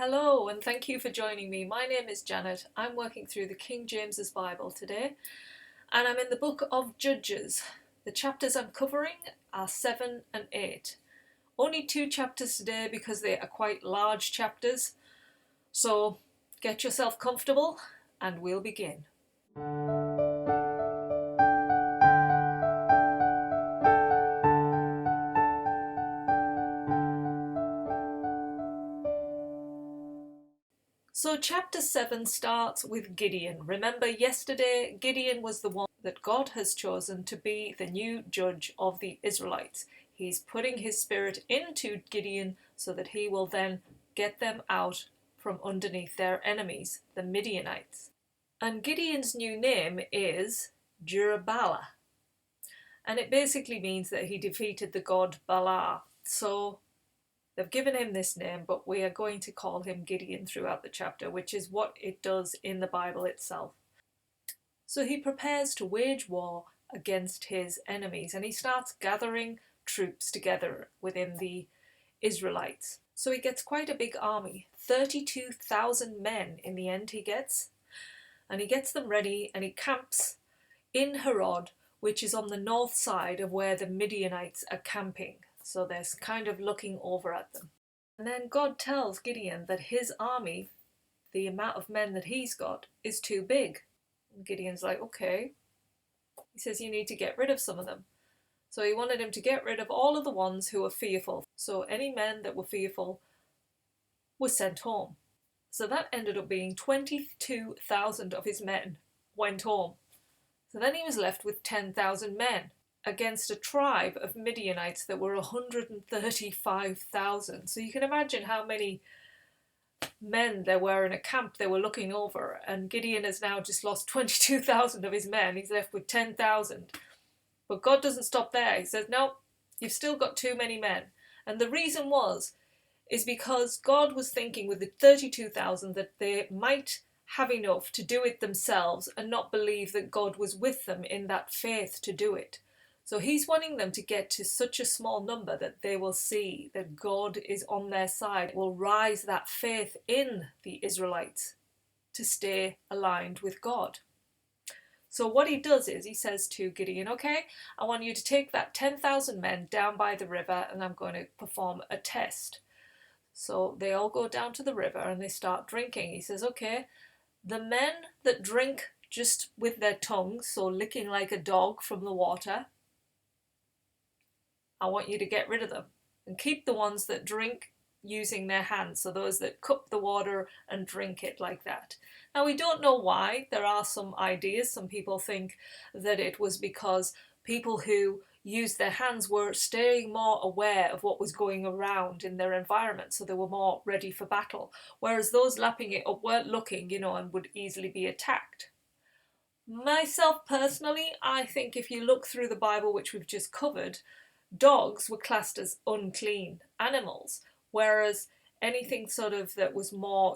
Hello, and thank you for joining me. My name is Janet. I'm working through the King James's Bible today, and I'm in the book of Judges. The chapters I'm covering are 7 and 8. Only 2 chapters today because they are quite large chapters. So get yourself comfortable and we'll begin. So chapter 7 starts with Gideon. Remember yesterday, Gideon was the one that God has chosen to be the new judge of the Israelites. He's putting his spirit into Gideon so that he will then get them out from underneath their enemies, the Midianites. And Gideon's new name is Jerubbaal. And it basically means that he defeated the god Baalah. So they've given him this name, but we are going to call him Gideon throughout the chapter, which is what it does in the Bible itself. So he prepares to wage war against his enemies, and he starts gathering troops together within the Israelites. So he gets quite a big army, 32,000 men in the end he gets, and he gets them ready and he camps in Harod, which is on the north side of where the Midianites are camping. So they're kind of looking over at them. And then God tells Gideon that his army, the amount of men that he's got, is too big. And Gideon's like, okay. He says you need to get rid of some of them. So he wanted him to get rid of all of the ones who were fearful. So any men that were fearful were sent home. So that ended up being 22,000 of his men went home. So then he was left with 10,000 men against a tribe of Midianites that were 135,000. So you can imagine how many men there were in a camp they were looking over, and Gideon has now just lost 22,000 of his men. He's left with 10,000. But God doesn't stop there. He says, no, you've still got too many men. And the reason is because God was thinking with the 32,000 that they might have enough to do it themselves and not believe that God was with them in that faith to do it. So he's wanting them to get to such a small number that they will see that God is on their side, will rise that faith in the Israelites to stay aligned with God. So what he does is he says to Gideon, okay, I want you to take that 10,000 men down by the river and I'm going to perform a test. So they all go down to the river and they start drinking. He says, okay, the men that drink just with their tongues, so licking like a dog from the water, I want you to get rid of them and keep the ones that drink using their hands, so those that cup the water and drink it like that. Now we don't know why. There are some ideas. Some people think that it was because people who used their hands were staying more aware of what was going around in their environment, so they were more ready for battle, whereas those lapping it up weren't looking, and would easily be attacked. Myself personally, I think if you look through the Bible, which we've just covered, dogs were classed as unclean animals, whereas anything sort of that was more,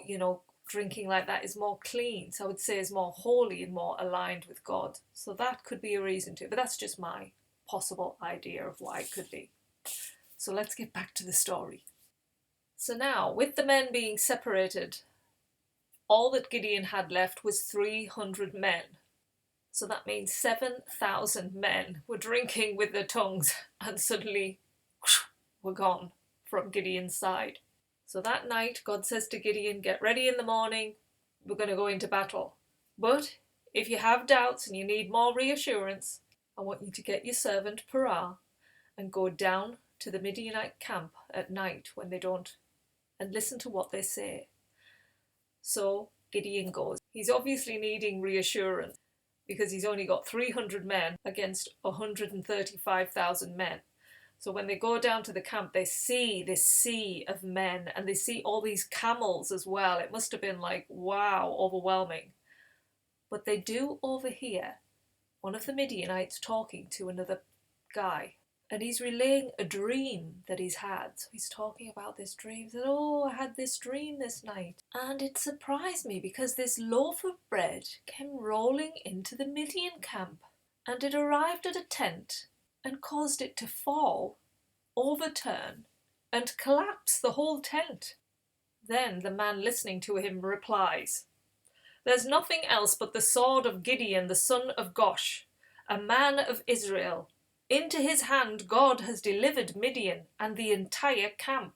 drinking like that is more clean. So I would say is more holy and more aligned with God. So that could be a reason to, but that's just my possible idea of why it could be. So let's get back to the story. So now, with the men being separated, all that Gideon had left was 300 men. So that means 7,000 men were drinking with their tongues and suddenly were gone from Gideon's side. So that night, God says to Gideon, get ready in the morning, we're going to go into battle. But if you have doubts and you need more reassurance, I want you to get your servant Purah and go down to the Midianite camp at night when they don't, and listen to what they say. So Gideon goes. He's obviously needing reassurance because he's only got 300 men against 135,000 men. So when they go down to the camp, they see this sea of men and they see all these camels as well. It must have been like, wow, overwhelming. But they do overhear one of the Midianites talking to another guy. And he's relaying a dream that he's had. So he's talking about this dream. He said, oh, I had this dream this night. And it surprised me because this loaf of bread came rolling into the Midian camp. And it arrived at a tent and caused it to fall, overturn, and collapse the whole tent. Then the man listening to him replies, "There's nothing else but the sword of Gideon the son of Gosh, a man of Israel. Into his hand God has delivered Midian and the entire camp."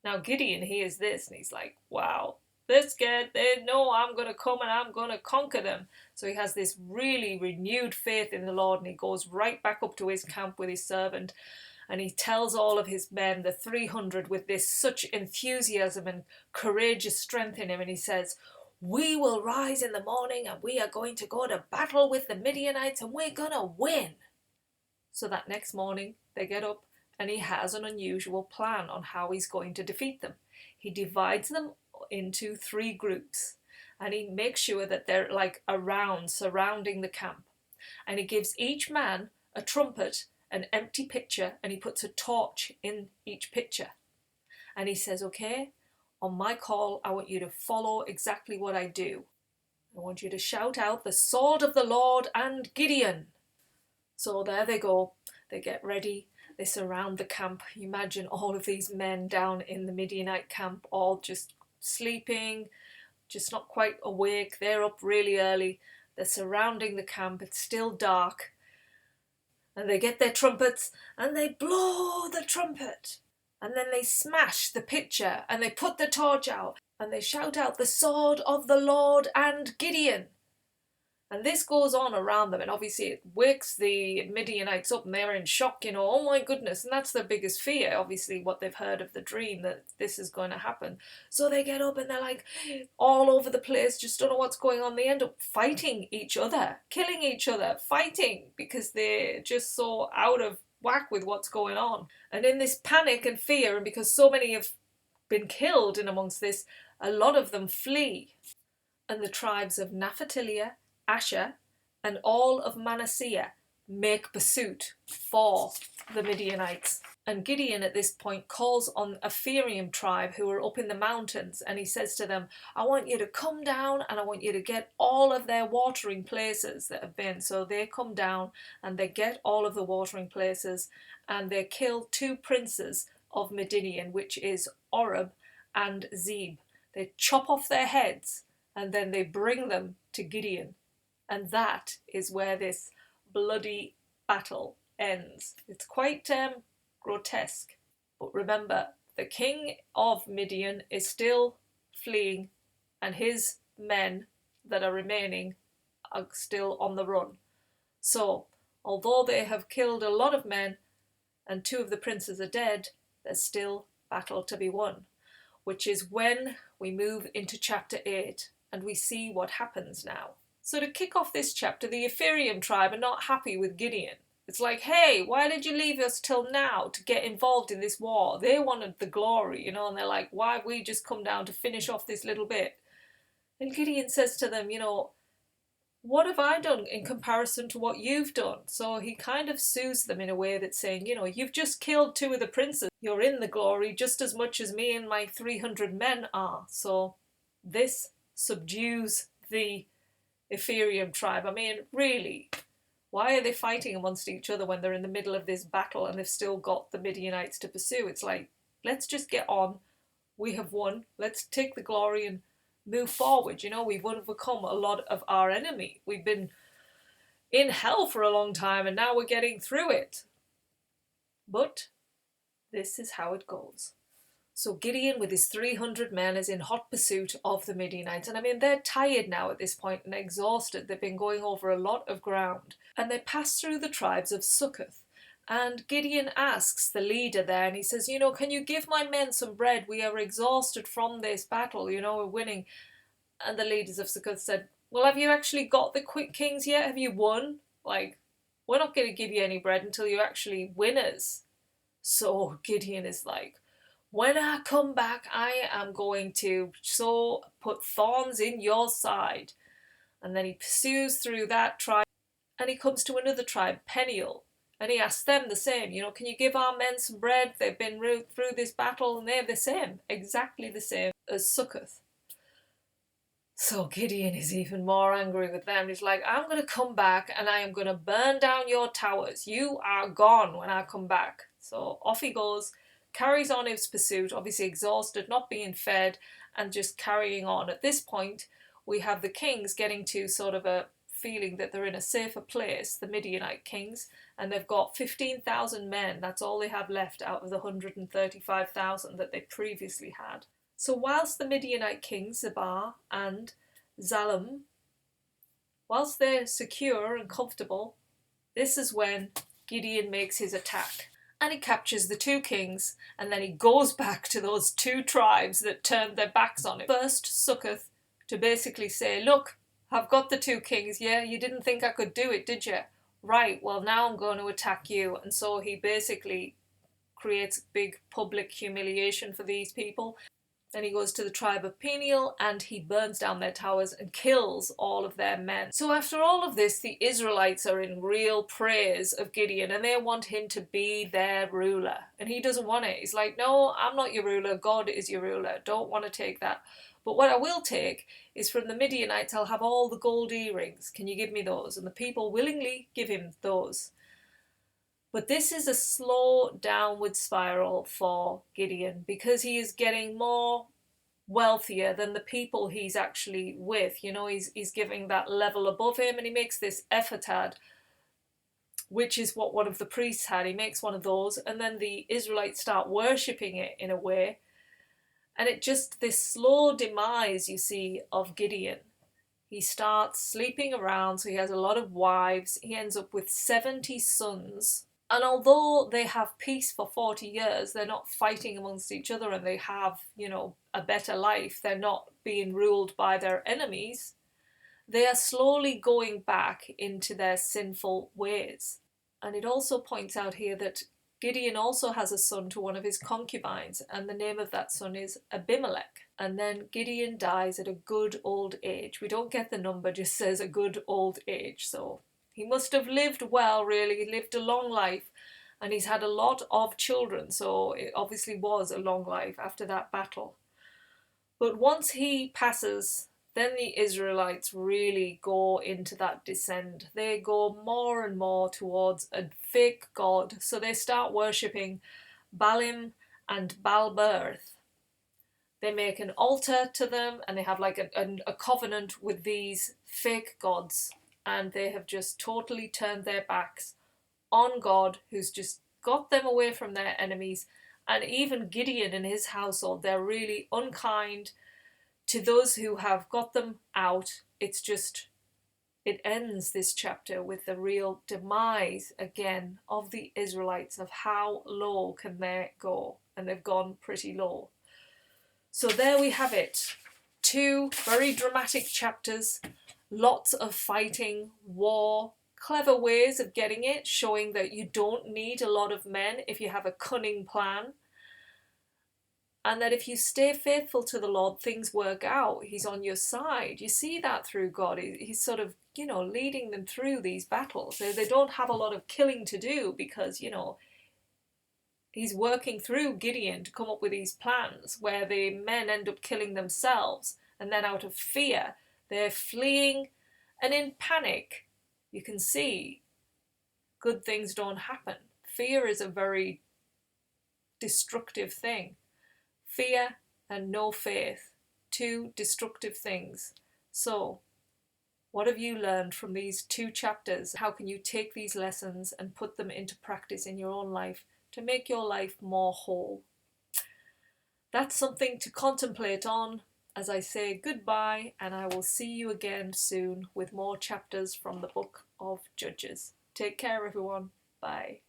Now Gideon hears this and he's like, wow, they're scared. They know I'm going to come and I'm going to conquer them. So he has this really renewed faith in the Lord, and he goes right back up to his camp with his servant, and he tells all of his men, the 300, with this such enthusiasm and courageous strength in him, and he says, "We will rise in the morning and we are going to go to battle with the Midianites and we're going to win." So that next morning they get up and he has an unusual plan on how he's going to defeat them. He divides them into 3 groups, and he makes sure that they're like around, surrounding the camp. And he gives each man a trumpet, an empty pitcher, and he puts a torch in each pitcher. And he says, okay, on my call, I want you to follow exactly what I do. I want you to shout out the sword of the Lord and Gideon. So there they go. They get ready. They surround the camp. You imagine all of these men down in the Midianite camp, all just sleeping, just not quite awake. They're up really early. They're surrounding the camp. It's still dark. And they get their trumpets and they blow the trumpet. And then they smash the pitcher and they put the torch out and they shout out the sword of the Lord and Gideon. And this goes on around them, and obviously it wakes the Midianites up and they're in shock, oh my goodness, and that's their biggest fear, obviously, what they've heard of the dream, that this is going to happen. So they get up and they're like all over the place, just don't know what's going on. They end up fighting each other, killing each other, fighting, because they're just so out of whack with what's going on. And in this panic and fear, and because so many have been killed in amongst this, a lot of them flee. And the tribes of Naphtali, Asher, and all of Manasseh make pursuit for the Midianites. And Gideon at this point calls on a Ephraim tribe who are up in the mountains, and he says to them, I want you to come down and I want you to get all of their watering places that have been. So they come down and they get all of the watering places and they kill 2 princes of Midian, which is Oreb and Zeb. They chop off their heads and then they bring them to Gideon. And that is where this bloody battle ends. It's quite grotesque. But remember, the king of Midian is still fleeing, and his men that are remaining are still on the run. So, although they have killed a lot of men and 2 of the princes are dead, there's still battle to be won, which is when we move into chapter 8 and we see what happens now. So to kick off this chapter, the Ephraim tribe are not happy with Gideon. It's like, hey, why did you leave us till now to get involved in this war? They wanted the glory, and they're like, why have we just come down to finish off this little bit? And Gideon says to them, what have I done in comparison to what you've done? So he kind of soothes them in a way that's saying, you've just killed 2 of the princes. You're in the glory just as much as me and my 300 men are. So this subdues the Ephraim tribe. I mean, really, why are they fighting amongst each other when they're in the middle of this battle and they've still got the Midianites to pursue? It's like, let's just get on. We have won. Let's take the glory and move forward. We've overcome a lot of our enemy. We've been in hell for a long time and now we're getting through it. But this is how it goes. So Gideon with his 300 men is in hot pursuit of the Midianites. And I mean, they're tired now at this point and exhausted. They've been going over a lot of ground. And they pass through the tribes of Sukkoth. And Gideon asks the leader there, and he says, can you give my men some bread? We are exhausted from this battle, we're winning. And the leaders of Sukkoth said, well, have you actually got the quick kings yet? Have you won? Like, we're not going to give you any bread until you actually win us. So Gideon is like, when I come back, I am going to put thorns in your side. And then he pursues through that tribe and he comes to another tribe, Peniel. And he asks them the same, can you give our men some bread? They've been through this battle and they're the same, exactly the same as Sukkoth. So Gideon is even more angry with them. He's like, I'm going to come back and I am going to burn down your towers. You are gone when I come back. So off he goes carries on his pursuit, obviously exhausted, not being fed, and just carrying on. At this point, we have the kings getting to sort of a feeling that they're in a safer place, the Midianite kings, and they've got 15,000 men. That's all they have left out of the 135,000 that they previously had. So whilst the Midianite kings, Zebah and Zalem, whilst they're secure and comfortable, this is when Gideon makes his attack. And he captures the two kings, and then he goes back to those two tribes that turned their backs on him. First, Succoth, to basically say, look, I've got the two kings, yeah? You didn't think I could do it, did you? Right, well now I'm going to attack you. And so he basically creates big public humiliation for these people. Then he goes to the tribe of Peniel and he burns down their towers and kills all of their men. So after all of this, the Israelites are in real praise of Gideon and they want him to be their ruler. And he doesn't want it. He's like, no, I'm not your ruler. God is your ruler. Don't want to take that. But what I will take is from the Midianites, I'll have all the gold earrings. Can you give me those? And the people willingly give him those. But this is a slow downward spiral for Gideon because he is getting more wealthier than the people he's actually with. You know, he's giving that level above him, and he makes this ephod, which is what one of the priests had. He makes one of those, and then the Israelites start worshipping it in a way. And it just, this slow demise, you see, of Gideon. He starts sleeping around, so he has a lot of wives. He ends up with 70 sons. And although they have peace for 40 years, they're not fighting amongst each other and they have, you know, a better life. They're not being ruled by their enemies. They are slowly going back into their sinful ways. And it also points out here that Gideon also has a son to one of his concubines, and the name of that son is Abimelech. And then Gideon dies at a good old age. We don't get the number, just says a good old age, so he must have lived well, really. He lived a long life, and he's had a lot of children, so it obviously was a long life after that battle. But once he passes, then the Israelites really go into that descent. They go more and more towards a fake god, so they start worshipping Baalim and Baalberth. They make an altar to them, and they have like a covenant with these fake gods. And they have just totally turned their backs on God, who's just got them away from their enemies. And even Gideon and his household, they're really unkind to those who have got them out. It's just, it ends this chapter with the real demise again of the Israelites, of how low can they go. And they've gone pretty low. So there we have it. Two very dramatic chapters. Lots of fighting, war, clever ways of getting it, showing that you don't need a lot of men if you have a cunning plan. And that if you stay faithful to the Lord, things work out. He's on your side. You see that through God. He's sort of, you know, leading them through these battles. They don't have a lot of killing to do because, you know, he's working through Gideon to come up with these plans where the men end up killing themselves. And then out of fear, they're fleeing, and in panic, you can see good things don't happen. Fear is a very destructive thing. Fear and no faith, two destructive things. So, what have you learned from these two chapters? How can you take these lessons and put them into practice in your own life to make your life more whole? That's something to contemplate on. As I say goodbye, and I will see you again soon with more chapters from the book of Judges. Take care, everyone. Bye.